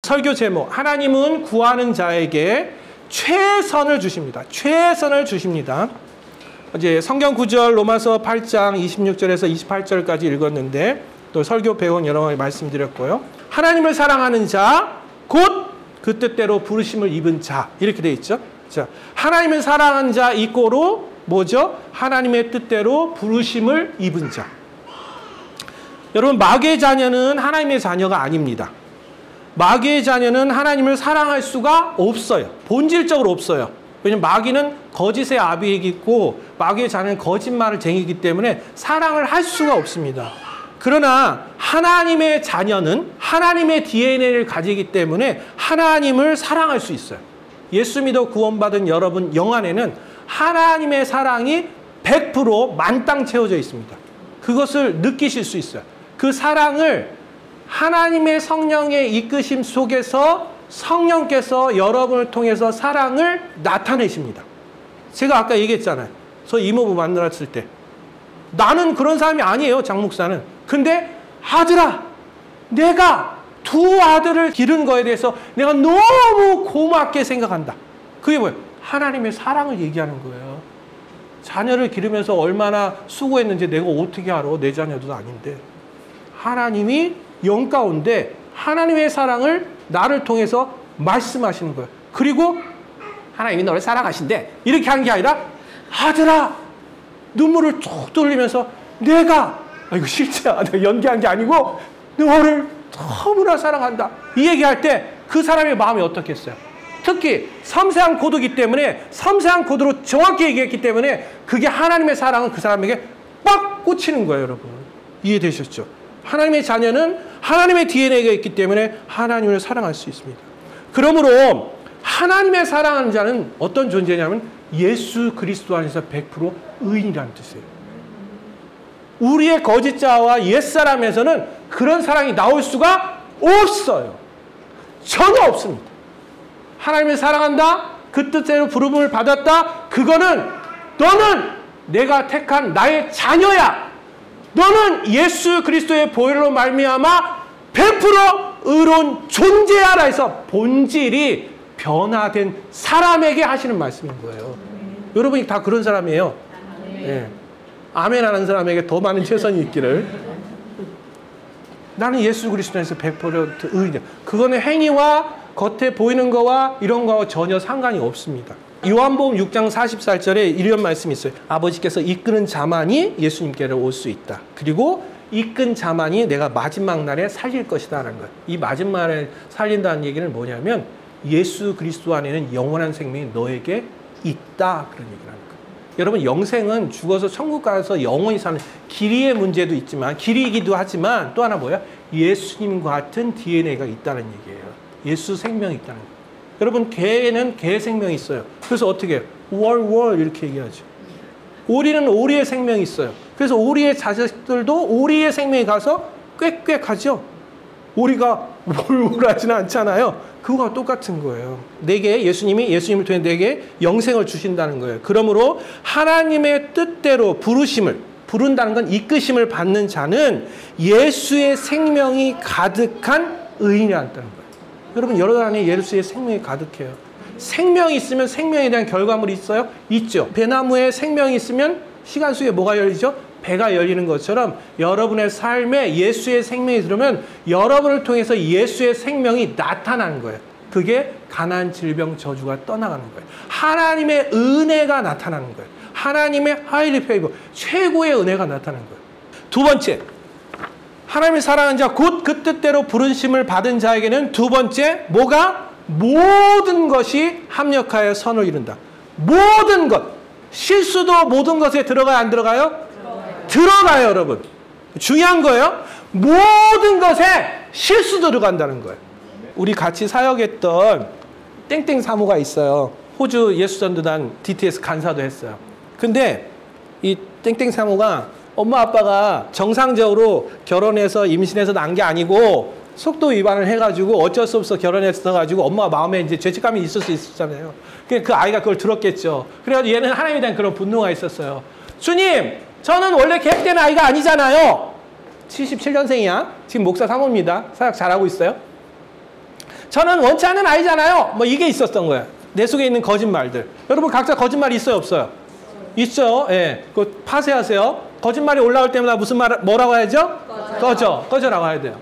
설교 제목, 하나님은 구하는 자에게 최선을 주십니다. 최선을 주십니다. 이제 성경 구절 로마서 8장 26절에서 28절까지 읽었는데 또 설교 배운 여러 번 말씀드렸고요. 하나님을 사랑하는 자, 곧 그 뜻대로 부르심을 입은 자, 이렇게 되어 있죠. 자, 하나님을 사랑하는 자 이꼬로 뭐죠? 하나님의 뜻대로 부르심을 입은 자. 여러분, 마귀의 자녀는 하나님의 자녀가 아닙니다. 마귀의 자녀는 하나님을 사랑할 수가 없어요. 본질적으로 없어요. 왜냐하면 마귀는 거짓의 아비이고 마귀의 자녀는 거짓말을 쟁이기 때문에 사랑을 할 수가 없습니다. 그러나 하나님의 자녀는 하나님의 DNA를 가지기 때문에 하나님을 사랑할 수 있어요. 예수 믿어 구원받은 여러분 영 안에는 하나님의 사랑이 100% 만땅 채워져 있습니다. 그것을 느끼실 수 있어요. 그 사랑을 하나님의 성령의 이끄심 속에서 성령께서 여러분을 통해서 사랑을 나타내십니다. 제가 아까 얘기했잖아요. 저 이모부 만났을 때 나는 그런 사람이 아니에요. 장 목사는. 근데 아들아, 내가 두 아들을 기른 거에 대해서 내가 너무 고맙게 생각한다. 그게 뭐예요? 하나님의 사랑을 얘기하는 거예요. 자녀를 기르면서 얼마나 수고했는지 내가 어떻게 알아? 내 자녀도 아닌데. 하나님이 영 가운데 하나님의 사랑을 나를 통해서 말씀하시는 거예요. 그리고 하나님이 너를 사랑하신대. 이렇게 하는 게 아니라 아들아, 눈물을 쭉 돌리면서 내가 이거 실제야. 내가 연기한 게 아니고 너를 너무나 사랑한다. 이 얘기할 때 그 사람의 마음이 어떻겠어요? 특히 섬세한 코드이기 때문에 섬세한 코드로 정확히 얘기했기 때문에 그게 하나님의 사랑은 그 사람에게 빡 꽂히는 거예요. 여러분, 이해되셨죠? 하나님의 자녀는 하나님의 DNA가 있기 때문에 하나님을 사랑할 수 있습니다. 그러므로 하나님의 사랑하는 자는 어떤 존재냐면 예수 그리스도 안에서 100% 의인이라는 뜻이에요. 우리의 거짓자와 옛사람에서는 그런 사랑이 나올 수가 없어요. 전혀 없습니다. 하나님을 사랑한다, 그 뜻대로 부름을 받았다, 그거는 너는 내가 택한 나의 자녀야. 너는 예수 그리스도의 보혈로 말미암아 100% 의로운 존재야라 해서 본질이 변화된 사람에게 하시는 말씀인 거예요. 여러분이 다 그런 사람이에요. 네. 아멘 하는 사람에게 더 많은 최선이 있기를. 나는 예수 그리스도에서 100% 의인이야. 그거는 행위와 겉에 보이는 거와 이런 거와 전혀 상관이 없습니다. 요한복음 6장 44절에 이런 말씀이 있어요. 아버지께서 이끄는 자만이 예수님께로 올 수 있다. 그리고 이끈 자만이 내가 마지막 날에 살릴 것이다 라는 거예요. 이 마지막 날에 살린다는 얘기는 뭐냐면 예수 그리스도 안에는 영원한 생명이 너에게 있다, 그런 얘기를 하는 거예요. 여러분, 영생은 죽어서 천국 가서 영원히 사는 길이의 문제도 있지만, 길이기도 하지만 또 하나 뭐야? 예수님과 같은 DNA가 있다는 얘기예요. 예수 생명이 있다는 거예요. 여러분, 개는 개 생명이 있어요. 그래서 어떻게 해요? 월 이렇게 얘기하죠. 오리는 오리의 생명이 있어요. 그래서 오리의 자식들도 오리의 생명이 가서 꽥꽥하죠. 오리가 월월하지는 않잖아요. 그거와 똑같은 거예요. 내게 예수님을 통해 내게 영생을 주신다는 거예요. 그러므로 하나님의 뜻대로 부른다는 건 이끄심을 받는 자는 예수의 생명이 가득한 의인이라는 거예요. 여러분, 여러분 안에 예수의 생명이 가득해요. 생명이 있으면 생명에 대한 결과물이 있어요? 있죠. 배나무에 생명이 있으면 시간 속에 뭐가 열리죠? 배가 열리는 것처럼 여러분의 삶에 예수의 생명이 들으면 여러분을 통해서 예수의 생명이 나타나는 거예요. 그게 가난, 질병, 저주가 떠나가는 거예요. 하나님의 은혜가 나타나는 거예요. 하나님의 하이리 페이버, 최고의 은혜가 나타나는 거예요. 두 번째, 하나님을 사랑하는 자, 곧 그 뜻대로 부르심을 받은 자에게는 두 번째, 뭐가? 모든 것이 합력하여 선을 이룬다. 모든 것. 실수도 모든 것에 들어가요, 안 들어가요? 들어가요, 여러분. 중요한 거예요. 모든 것에 실수 들어간다는 거예요. 우리 같이 사역했던 땡땡 사모가 있어요. 호주 예수전도단 DTS 간사도 했어요. 근데 이 땡땡 사모가 엄마 아빠가 정상적으로 결혼해서 임신해서 난 게 아니고 속도 위반을 해가지고 어쩔 수 없어 결혼했어가지고 엄마 마음에 이제 죄책감이 있을 수 있었잖아요. 그 아이가 그걸 들었겠죠. 그래가지고 얘는 하나님에 대한 그런 분노가 있었어요. 주님, 저는 원래 계획된 아이가 아니잖아요. 77년생이야. 지금 목사 사모입니다. 사역 잘하고 있어요. 저는 원치 않는 아이잖아요. 뭐 이게 있었던 거예요. 내 속에 있는 거짓말들. 여러분 각자 거짓말이 있어요, 없어요? 있죠. 예. 그거 파쇄하세요. 거짓말이 올라올 때마다 무슨 뭐라고 해야죠? 꺼져라고 해야 돼요.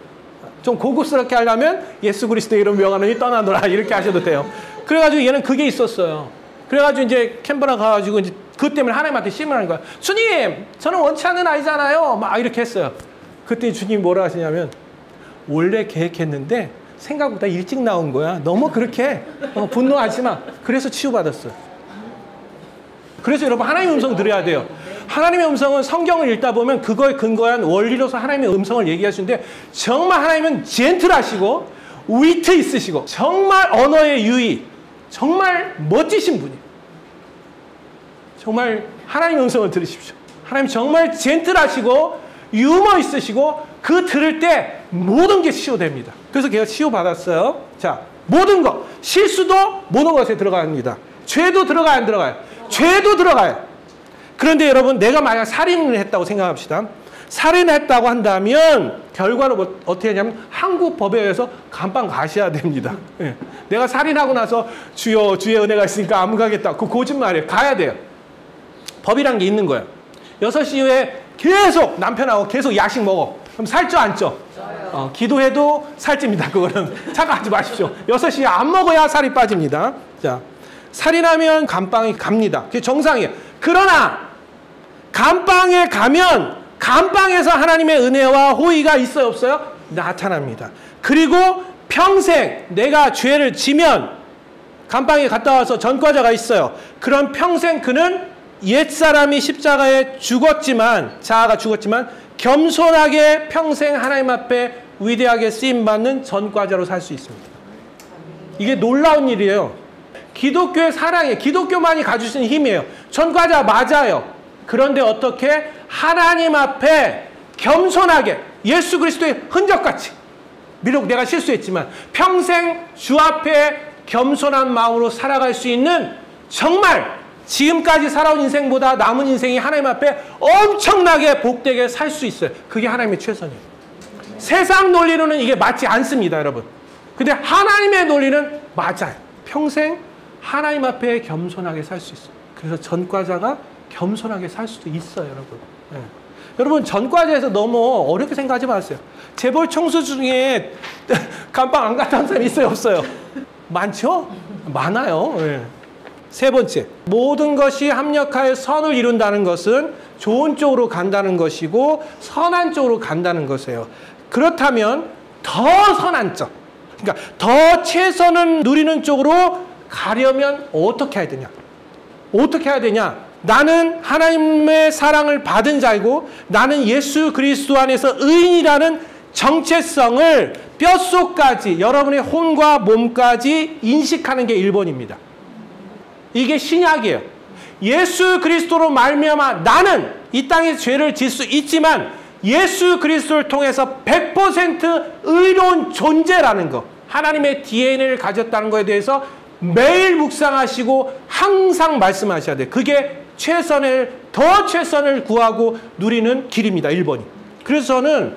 좀 고급스럽게 하려면 예수 그리스도의 이름 명하노니 떠나노라 이렇게 하셔도 돼요. 그래가지고 얘는 그게 있었어요. 그래가지고 이제 캔버라 가가지고 이제 그 때문에 하나님한테 심으라는 거야. 주님, 저는 원치 않는 아이잖아요. 막 이렇게 했어요. 그때 주님이 뭐라 하시냐면 원래 계획했는데 생각보다 일찍 나온 거야. 너무 그렇게 분노하지 마. 그래서 치유받았어요. 그래서 여러분 하나님의 음성 들어야 돼요. 하나님의 음성은 성경을 읽다 보면 그거에 근거한 원리로서 하나님의 음성을 얘기하시는데 정말 하나님은 젠틀하시고 위트 있으시고 정말 언어의 유의, 정말 멋지신 분이에요. 정말 하나님의 음성을 들으십시오. 하나님 정말 젠틀하시고 유머 있으시고 그 들을 때 모든 게 치유됩니다. 그래서 걔가 치유받았어요. 자, 모든 것, 실수도 모든 것에 들어갑니다. 죄도 들어가요, 안 들어가요? 죄도 들어가요. 그런데 여러분 내가 만약 살인을 했다고 생각합시다. 살인을 했다고 한다면 결과로 어떻게 하냐면 한국 법에 의해서 감방 가셔야 됩니다. 예. 내가 살인하고 나서 주여 주의 은혜가 있으니까 안 가겠다. 그 거짓말이에요. 가야 돼요. 법이란 게 있는 거예요. 6시 이후에 계속 남편하고 계속 야식 먹어. 그럼 살쪄 안 쪄? 기도해도 살찝니다. 그거는 착각하지 마십시오. 6시에 안 먹어야 살이 빠집니다. 자, 살인하면 감방에 갑니다. 그게 정상이에요. 그러나 감방에 가면 감방에서 하나님의 은혜와 호의가 있어요, 없어요? 나타납니다. 그리고 평생 내가 죄를 지면 감방에 갔다 와서 전과자가 있어요. 그럼 평생 그는 옛사람이 십자가에 죽었지만, 자아가 죽었지만 겸손하게 평생 하나님 앞에 위대하게 쓰임받는 전과자로 살 수 있습니다. 이게 놀라운 일이에요. 기독교의 사랑이에요. 기독교만이 가질 수 있는 힘이에요. 전과자 맞아요. 그런데 어떻게 하나님 앞에 겸손하게 예수 그리스도의 흔적같이, 비록 내가 실수했지만 평생 주 앞에 겸손한 마음으로 살아갈 수 있는, 정말 지금까지 살아온 인생보다 남은 인생이 하나님 앞에 엄청나게 복되게 살 수 있어요. 그게 하나님의 최선이에요. 세상 논리로는 이게 맞지 않습니다, 여러분. 근데 하나님의 논리는 맞아요. 평생 하나님 앞에 겸손하게 살 수 있어요. 그래서 전과자가 겸손하게 살 수도 있어요, 여러분. 네. 여러분 전과자에서 너무 어렵게 생각하지 마세요. 재벌 총수 중에 감방 안 갔다 온 사람이 있어요, 없어요? 많죠? 많아요. 네. 세 번째, 모든 것이 합력하여 선을 이룬다는 것은 좋은 쪽으로 간다는 것이고 선한 쪽으로 간다는 것이에요. 그렇다면 더 선한 쪽, 그러니까 더 최선을 누리는 쪽으로 가려면 어떻게 해야 되냐? 어떻게 해야 되냐? 나는 하나님의 사랑을 받은 자이고 나는 예수 그리스도 안에서 의인이라는 정체성을 뼛속까지, 여러분의 혼과 몸까지 인식하는 게 1번입니다. 이게 신약이에요. 예수 그리스도로 말미암아 나는 이 땅에 죄를 질 수 있지만 예수 그리스도를 통해서 100% 의로운 존재라는 것, 하나님의 DNA를 가졌다는 것에 대해서 매일 묵상하시고 항상 말씀하셔야 돼요. 그게 더 최선을 구하고 누리는 길입니다. 1번이. 그래서 저는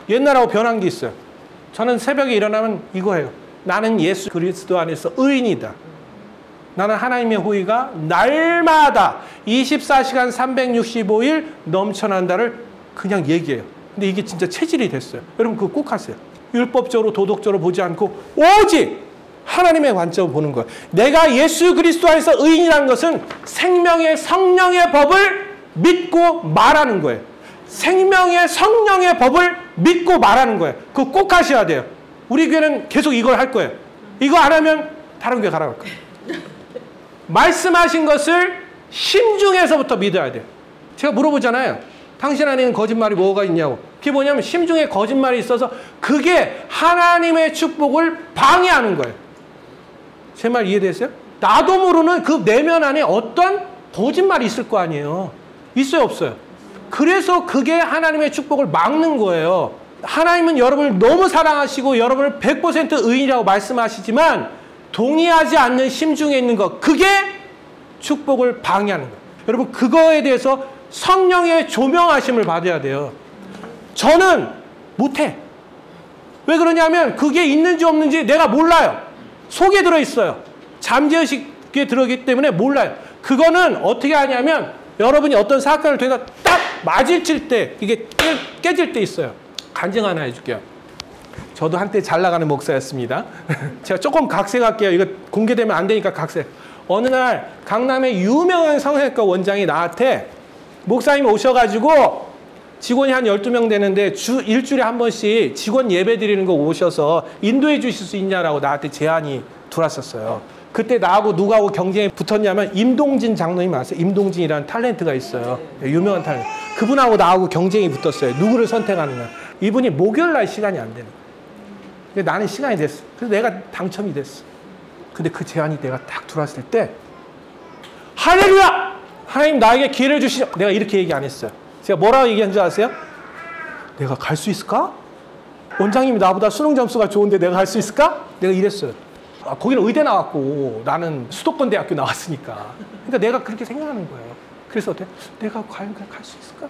옛날하고 변한 게 있어요. 저는 새벽에 일어나면 이거예요. 나는 예수 그리스도 안에서 의인이다. 나는 하나님의 호의가 날마다 24시간 365일 넘쳐난다를 그냥 얘기해요. 근데 이게 진짜 체질이 됐어요. 여러분 그거 꼭 하세요. 율법적으로 도덕적으로 보지 않고 오직 하나님의 관점을 보는 거예요. 내가 예수 그리스도 안에서 의인이라는 것은 생명의 성령의 법을 믿고 말하는 거예요. 생명의 성령의 법을 믿고 말하는 거예요. 그거 꼭 하셔야 돼요. 우리 교회는 계속 이걸 할 거예요. 이거 안 하면 다른 교회 가라고 할 거예요. 말씀하신 것을 심중에서부터 믿어야 돼요. 제가 물어보잖아요. 당신 안에는 거짓말이 뭐가 있냐고. 그게 뭐냐면 심중에 거짓말이 있어서 그게 하나님의 축복을 방해하는 거예요. 제 말 이해되세요? 나도 모르는 그 내면 안에 어떤 거짓말이 있을 거 아니에요. 있어요, 없어요? 그래서 그게 하나님의 축복을 막는 거예요. 하나님은 여러분을 너무 사랑하시고 여러분을 100% 의인이라고 말씀하시지만 동의하지 않는 심중에 있는 것, 그게 축복을 방해하는 거예요. 여러분 그거에 대해서 성령의 조명하심을 받아야 돼요. 저는 못해. 왜 그러냐면 그게 있는지 없는지 내가 몰라요. 속에 들어있어요. 잠재의식에 들어있기 때문에 몰라요. 그거는 어떻게 하냐면 여러분이 어떤 사건을 통해서 딱 맞이칠 때 이게 깨질 때 있어요. 간증 하나 해줄게요. 저도 한때 잘 나가는 목사였습니다. 제가 조금 각색할게요. 이거 공개되면 안 되니까 각색. 어느 날 강남의 유명한 성형외과 원장이 나한테 목사님이 오셔가지고 직원이 한 12명 되는데 일주일에 한 번씩 직원 예배 드리는 거 오셔서 인도해 주실 수 있냐라고 나한테 제안이 들어왔었어요. 그때 나하고 누구하고 경쟁에 붙었냐면 임동진 장로님 아세요? 임동진이라는 탤런트가 있어요. 유명한 탤런트. 그분하고 나하고 경쟁이 붙었어요. 누구를 선택하느냐. 이분이 목요일 날 시간이 안 되는 거예요. 근데 나는 시간이 됐어. 그래서 내가 당첨이 됐어. 근데 그 제안이 내가 딱 들어왔을 때 할렐루야! 하나님 나에게 기회를 주시죠. 내가 이렇게 얘기 안 했어요. 제가 뭐라고 얘기한 줄 아세요? 내가 갈 수 있을까? 원장님이 나보다 수능 점수가 좋은데 내가 갈 수 있을까? 내가 이랬어요. 거기는 의대 나왔고 나는 수도권 대학교 나왔으니까. 그러니까 내가 그렇게 생각하는 거예요. 그래서 내가 갈 수 있을까?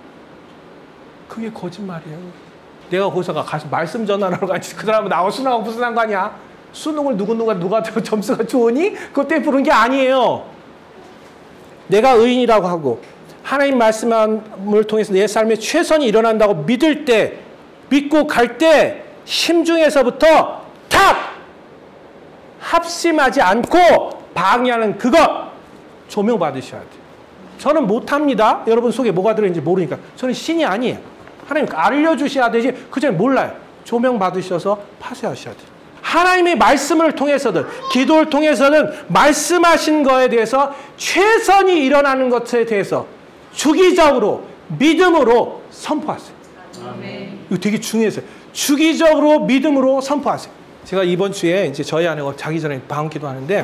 그게 거짓말이에요. 내가 거기서 가서 말씀 전하러 가지. 그 사람은 나하고 수능하고 무슨 상관이야? 수능을 누가 점수가 좋으니? 그것 때문에 부른 게 아니에요. 내가 의인이라고 하고 하나님 말씀을 통해서 내 삶에 최선이 일어난다고 믿을 때, 믿고 갈 때 심중에서부터 탁! 합심하지 않고 방해하는 그것 조명받으셔야 돼요. 저는 못합니다. 여러분 속에 뭐가 들어있는지 모르니까. 저는 신이 아니에요. 하나님 알려주셔야 되지 그 전에 몰라요. 조명받으셔서 파쇄하셔야 돼요. 하나님의 말씀을 통해서든 기도를 통해서든 말씀하신 거에 대해서 최선이 일어나는 것에 대해서 주기적으로 믿음으로 선포하세요. 아멘. 이거 되게 중요해서요. 주기적으로 믿음으로 선포하세요. 제가 이번 주에 이제 저희 아내가 자기 전에 방언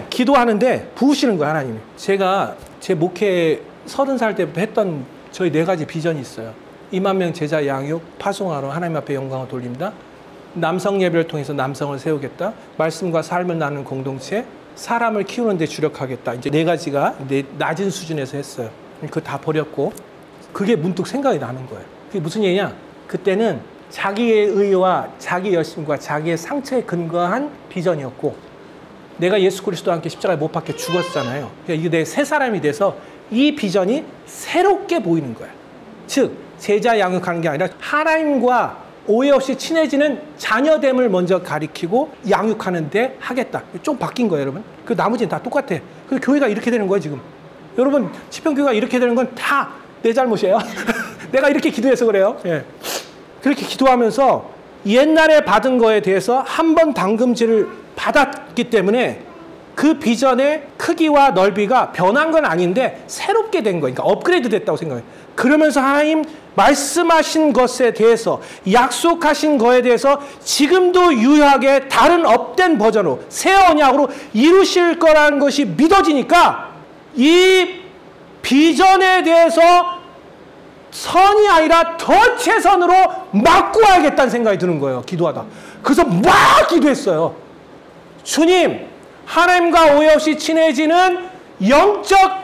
기도하는데 부으시는 거예요, 하나님이. 제가 제 목회 30살 때부터 했던 저희 4가지 비전이 있어요. 2만 명 제자 양육, 파송하러 하나님 앞에 영광을 돌립니다. 남성 예배를 통해서 남성을 세우겠다. 말씀과 삶을 나누는 공동체, 사람을 키우는 데 주력하겠다. 이제 4가지가 낮은 수준에서 했어요. 그거 다 버렸고 그게 문득 생각이 나는 거예요. 그게 무슨 얘기냐? 그때는 자기의 의와 자기 열심과 자기의 상처에 근거한 비전이었고 내가 예수 그리스도와 함께 십자가에 못 박혀 죽었잖아요. 그러니까 이게 내 새 사람이 돼서 이 비전이 새롭게 보이는 거예요. 즉 제자 양육하는 게 아니라 하나님과 오해 없이 친해지는 자녀됨을 먼저 가리키고 양육하는데 하겠다. 좀 바뀐 거예요, 여러분. 그 나머지는 다 똑같아. 그 교회가 이렇게 되는 거예요, 지금. 여러분, 치평교회가 이렇게 되는 건 다 내 잘못이에요. 내가 이렇게 기도해서 그래요. 예. 그렇게 기도하면서 옛날에 받은 거에 대해서 한 번 담금질을 받았기 때문에 그 비전의 크기와 넓이가 변한 건 아닌데 새롭게 된 거예요. 그러니까 업그레이드 됐다고 생각해요. 그러면서 하나님 말씀하신 것에 대해서 약속하신 거에 대해서 지금도 유효하게 다른 업된 버전으로 새 언약으로 이루실 거라는 것이 믿어지니까 이 비전에 대해서 선이 아니라 더 최선으로 막고 와야겠다는 생각이 드는 거예요. 기도하다. 그래서 막 기도했어요. 주님, 하나님과 오해 없이 친해지는 영적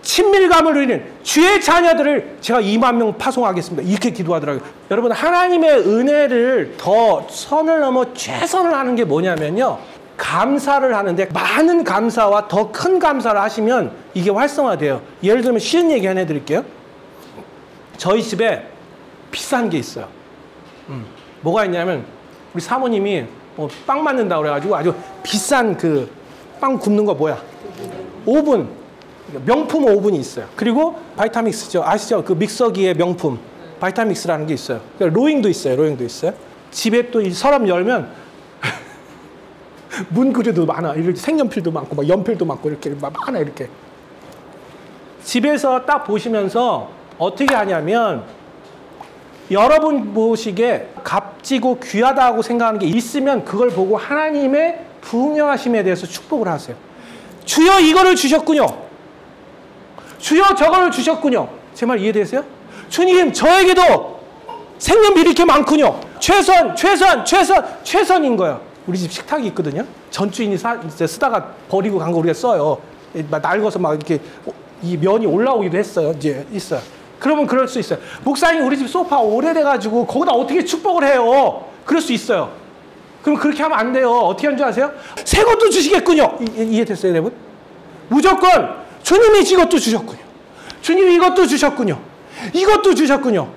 친밀감을 누리는 주의 자녀들을 제가 2만 명 파송하겠습니다. 이렇게 기도하더라고요. 여러분, 하나님의 은혜를 더 선을 넘어 최선을 하는 게 뭐냐면요. 감사를 하는데 많은 감사와 더 큰 감사를 하시면 이게 활성화돼요. 예를 들면 쉬운 얘기 하나 해드릴게요. 저희 집에 비싼 게 있어요. 뭐가 있냐면 우리 사모님이 빵 만든다고 그래가지고 아주 비싼 그 빵 굽는 거 뭐야? 오븐. 명품 오븐이 있어요. 그리고 바이타믹스죠. 아시죠? 그 믹서기의 명품. 바이타믹스라는 게 있어요. 로잉도 있어요. 로잉도 있어요. 집에 또 이 서랍 열면 문구류도 많아. 이렇게 색연필도 많고 막 연필도 많고 이렇게 막 많아 이렇게. 집에서 딱 보시면서 어떻게 하냐면 여러분 보시기에 값지고 귀하다고 생각하는 게 있으면 그걸 보고 하나님의 풍요하심에 대해서 축복을 하세요. 주여 이거를 주셨군요. 주여 저거를 주셨군요. 제 말 이해되세요? 주님 저에게도 색연필이 이렇게 많군요. 최선인 거예요. 우리 집 식탁이 있거든요. 전 주인이 쓰다가 버리고 간 거 우리가 써요. 낡아서 막 이렇게 이 면이 올라오기도 했어요. 이제 있어요. 그러면 그럴 수 있어요. 목사님 우리 집 소파 오래돼가지고 거기다 어떻게 축복을 해요? 그럴 수 있어요. 그럼 그렇게 하면 안 돼요. 어떻게 하는 줄 아세요? 새 것도 주시겠군요. 이해됐어요, 여러분? 무조건 주님이 이것도 주셨군요. 주님이 이것도 주셨군요. 이것도 주셨군요.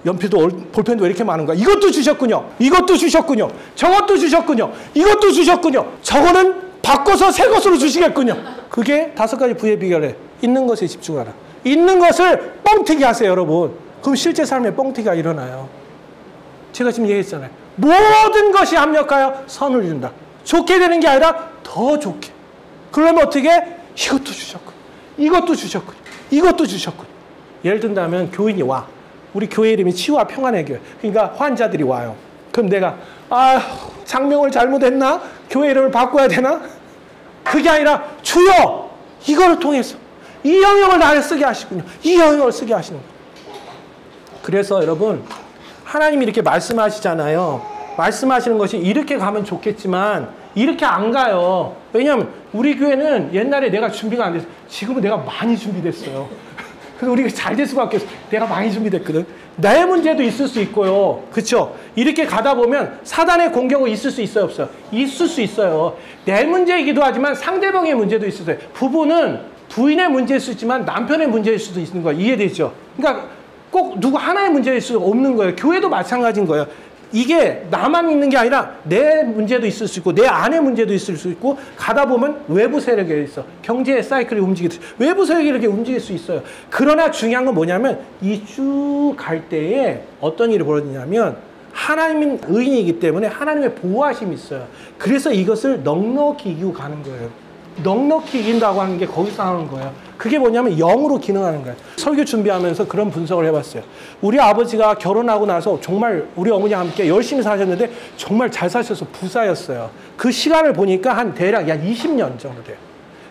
연필도 볼펜도 왜 이렇게 많은 거야? 이것도 주셨군요. 이것도 주셨군요. 저것도 주셨군요. 이것도 주셨군요. 저거는 바꿔서 새 것으로 주시겠군요. 그게 5가지 부의 비결에 있는 것에 집중하라. 있는 것을 뻥튀기 하세요, 여러분. 그럼 실제 삶에 뻥튀기가 일어나요. 제가 지금 얘기했잖아요. 모든 것이 합력하여 선을 이룬다. 좋게 되는 게 아니라 더 좋게. 그러면 어떻게? 이것도 주셨군요. 이것도 주셨군요. 이것도 주셨군요. 예를 든다면 교인이 와. 우리 교회 이름이 치유와 평안의 교회. 그러니까 환자들이 와요. 그럼 내가 장명을 잘못했나? 교회 이름을 바꿔야 되나? 그게 아니라 주여 이걸 통해서 이 영역을 나를 쓰게 하시군요. 이 영역을 쓰게 하시는 거예요. 그래서 여러분 하나님이 이렇게 말씀하시잖아요. 말씀하시는 것이 이렇게 가면 좋겠지만 이렇게 안 가요. 왜냐하면 우리 교회는 옛날에 내가 준비가 안 됐어요. 지금은 내가 많이 준비됐어요. 그래서 우리가 잘 될 수밖에 없어요. 내가 많이 준비됐거든. 나의 문제도 있을 수 있고요. 그렇죠? 이렇게 가다 보면 사단의 공격은 있을 수 있어요, 없어요? 있을 수 있어요. 내 문제이기도 하지만 상대방의 문제도 있을 수 있어요. 부부는 부인의 문제일 수 있지만 남편의 문제일 수도 있는 거예요. 이해되죠? 그러니까 꼭 누구 하나의 문제일 수 없는 거예요. 교회도 마찬가지인 거예요. 이게 나만 있는 게 아니라 내 문제도 있을 수 있고 내 아내 문제도 있을 수 있고 가다 보면 외부 세력이 있어. 경제의 사이클이 움직이듯이 외부 세력이 이렇게 움직일 수 있어요. 그러나 중요한 건 뭐냐면 이 쭉 갈 때에 어떤 일이 벌어지냐면 하나님은 의인이기 때문에 하나님의 보호하심이 있어요. 그래서 이것을 넉넉히 이기고 가는 거예요. 넉넉히 이긴다고 하는 게 거기서 나오는 거예요. 그게 뭐냐면 영으로 기능하는 거예요. 설교 준비하면서 그런 분석을 해봤어요. 우리 아버지가 결혼하고 나서 정말 우리 어머니와 함께 열심히 사셨는데 정말 잘 사셔서 부자였어요. 그 시간을 보니까 한 대략 약 20년 정도 돼요.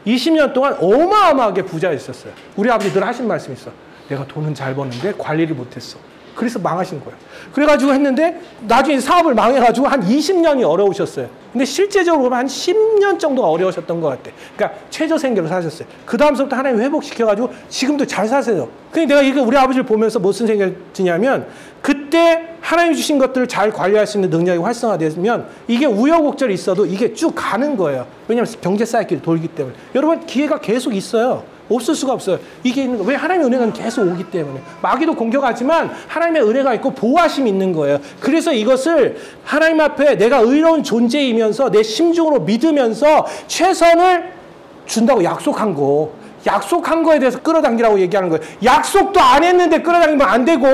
20년 동안 어마어마하게 부자였었어요. 우리 아버지 늘 하신 말씀이 있어. 내가 돈은 잘 버는데 관리를 못했어. 그래서 망하신 거예요. 그래가지고 했는데 나중에 사업을 망해가지고 한 20년이 어려우셨어요. 근데 실제적으로 보면 한 10년 정도가 어려우셨던 것 같아. 그러니까 최저생계로 사셨어요. 그 다음부터 하나님 회복시켜가지고 지금도 잘 사세요. 근데 내가 이거 우리 아버지를 보면서 무슨 생각이 드냐면 그때 하나님 주신 것들을 잘 관리할 수 있는 능력이 활성화되면 이게 우여곡절이 있어도 이게 쭉 가는 거예요. 왜냐하면 경제 사이클이 돌기 때문에. 여러분 기회가 계속 있어요. 없을 수가 없어요. 이게 있는 거. 왜 하나님의 은혜는 계속 오기 때문에. 마귀도 공격하지만 하나님의 은혜가 있고 보호하심이 있는 거예요. 그래서 이것을 하나님 앞에 내가 의로운 존재이면서 내 심중으로 믿으면서 최선을 준다고 약속한 거. 약속한 거에 대해서 끌어당기라고 얘기하는 거예요. 약속도 안 했는데 끌어당기면 안 되고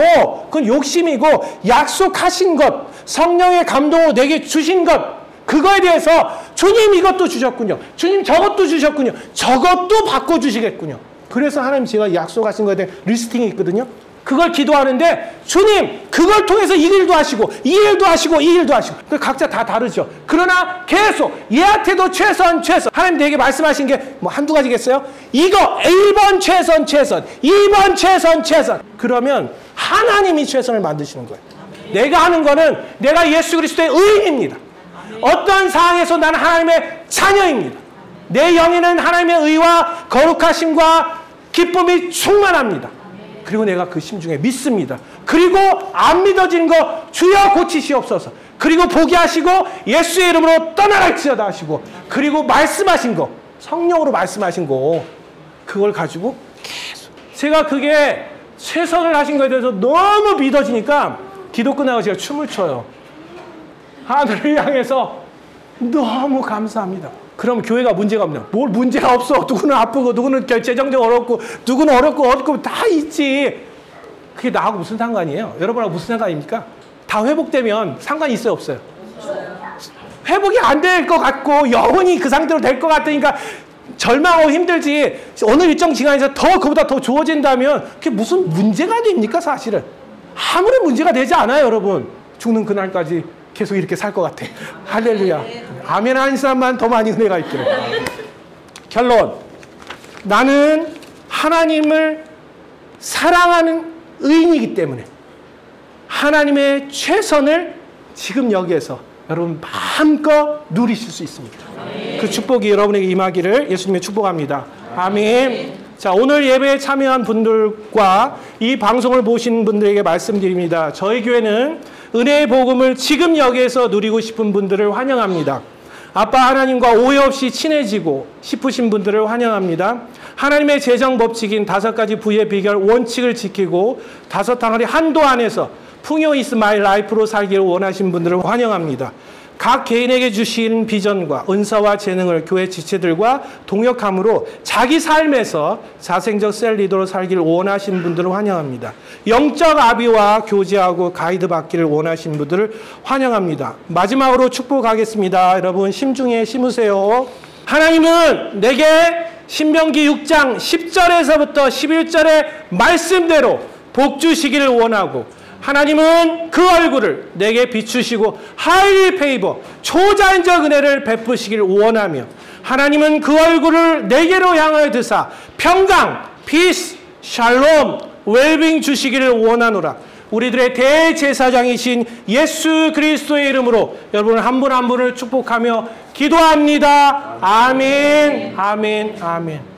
그건 욕심이고 약속하신 것, 성령의 감동으로 내게 주신 것 그거에 대해서 주님 이것도 주셨군요. 주님 저것도 주셨군요. 저것도 바꿔주시겠군요. 그래서 하나님 제가 약속하신 거에 대한 리스팅이 있거든요. 그걸 기도하는데 주님 그걸 통해서 이 일도 하시고 이 일도 하시고 이 일도 하시고 각자 다 다르죠. 그러나 계속 얘한테도 최선 하나님 내게 말씀하신 게 뭐 한두 가지겠어요? 이거 1번 최선 2번 최선 그러면 하나님이 최선을 만드시는 거예요. 내가 하는 거는 내가 예수 그리스도의 의인입니다. 어떤 상황에서 나는 하나님의 자녀입니다. 내 영에는 하나님의 의와 거룩하심과 기쁨이 충만합니다. 그리고 내가 그 심중에 믿습니다. 그리고 안 믿어진 거 주여 고치시옵소서. 그리고 포기하시고 예수의 이름으로 떠나갈지어다 하시고 그리고 말씀하신 거 성령으로 말씀하신 거 그걸 가지고 계속 제가 그게 최선을 하신 거에 대해서 너무 믿어지니까 기도 끝나고 제가 춤을 춰요. 하늘을 향해서 너무 감사합니다. 그럼 교회가 문제가 없냐? 뭘 문제가 없어. 누구는 아프고 누구는 재정적 어렵고 누구는 어렵고 다 있지. 그게 나하고 무슨 상관이에요? 여러분하고 무슨 상관입니까? 다 회복되면 상관이 있어요 없어요? 회복이 안 될 것 같고 영원히 그 상태로 될 것 같으니까 절망하고 힘들지. 어느 일정 기간에서 그보다 더 좋아진다면 그게 무슨 문제가 됩니까 사실은? 아무런 문제가 되지 않아요 여러분. 죽는 그날까지 계속 이렇게 살 것 같아. 할렐루야. 아멘 하는 사람만 더 많이 은혜가 있기를. 결론. 나는 하나님을 사랑하는 의인이기 때문에 하나님의 최선을 지금 여기에서 여러분 마음껏 누리실 수 있습니다. 그 축복이 여러분에게 임하기를 예수님의 축복합니다. 아멘. 자, 오늘 예배에 참여한 분들과 이 방송을 보신 분들에게 말씀드립니다. 저희 교회는 은혜의 복음을 지금 여기에서 누리고 싶은 분들을 환영합니다. 아빠 하나님과 오해 없이 친해지고 싶으신 분들을 환영합니다. 하나님의 재정 법칙인 5가지 부의 비결 원칙을 지키고 5 덩어리 한도 안에서 풍요 is my life로 살기를 원하신 분들을 환영합니다. 각 개인에게 주신 비전과 은사와 재능을 교회 지체들과 동역함으로 자기 삶에서 자생적 셀 리더로 살기를 원하시는 분들을 환영합니다. 영적 아비와 교제하고 가이드 받기를 원하시는 분들을 환영합니다. 마지막으로 축복하겠습니다. 여러분 심중에 심으세요. 하나님은 내게 신명기 6장 10절에서부터 11절의 말씀대로 복 주시기를 원하고 하나님은 그 얼굴을 내게 비추시고 하이리 페이버 초자연적 은혜를 베푸시기를 원하며 하나님은 그 얼굴을 내게로 향하여 드사 평강, 피스, 샬롬, 웰빙 주시기를 원하노라. 우리들의 대제사장이신 예수 그리스도의 이름으로 여러분 한 분 한 분을 축복하며 기도합니다. 아멘, 아멘, 아멘.